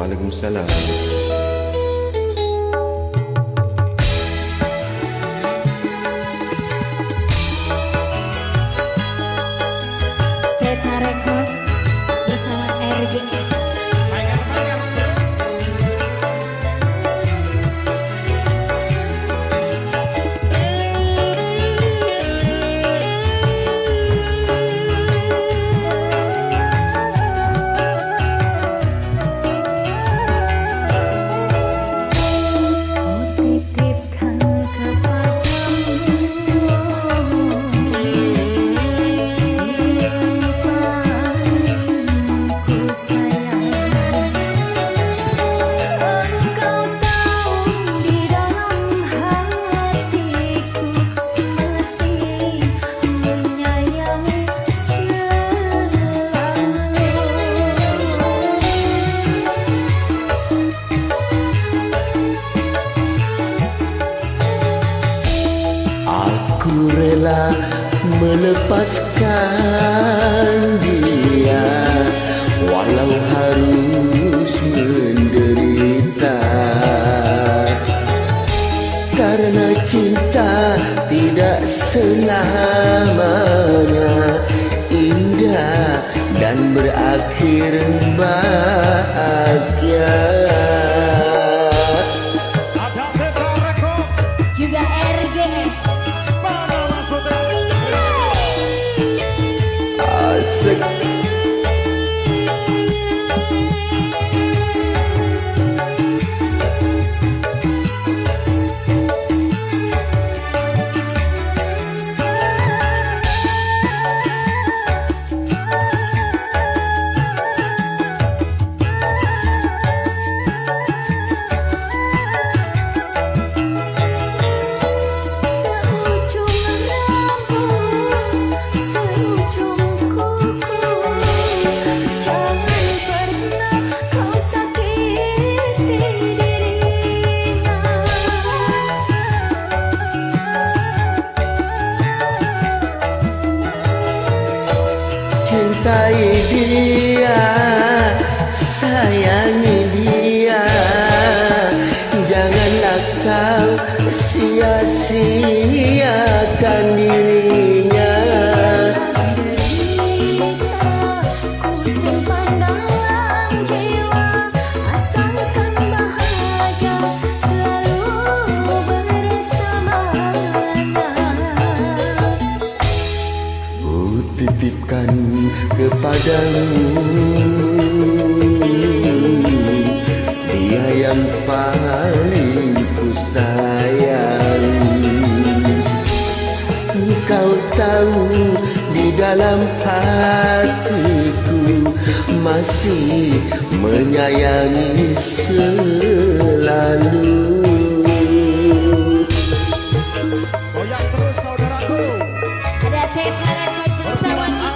Waalaikumsalam. Teta Record bersama RGS. Aku rela melepaskan dia walau harus menderita, karena cinta tidak selamanya indah dan berakhir bahagia. Juga RGS. Asik. Cintai dia, sayangi dia, janganlah kau sia-siakan dirinya. Titipkan kepadamu dia yang paling ku sayang. Engkau tahu di dalam hatiku masih menyayangi selalu. Goyang terus saudaraku. Ada Teta Record bersama kita.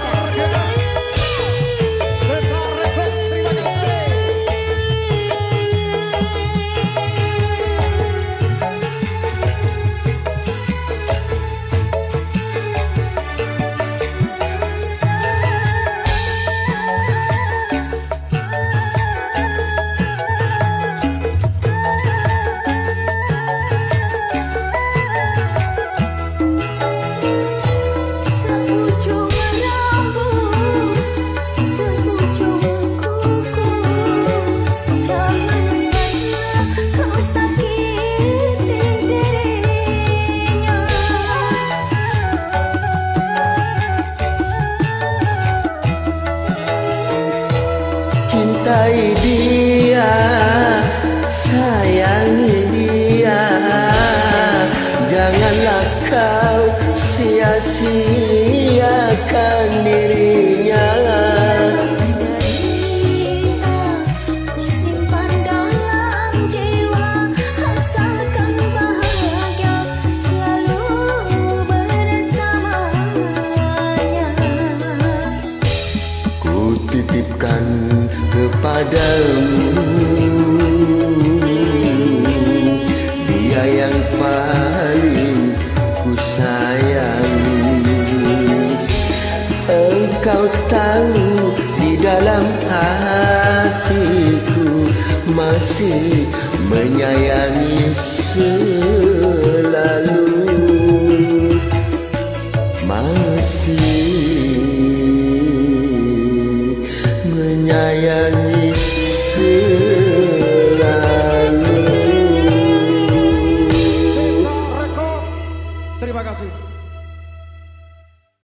Teta Record, terima kasih. Cintai dia, sayangi dia, janganlah kau sia-siakan dirinya. Titipkan kepadamu dia yang paling ku sayang. Engkau tahu di dalam hatiku kasih menyayangi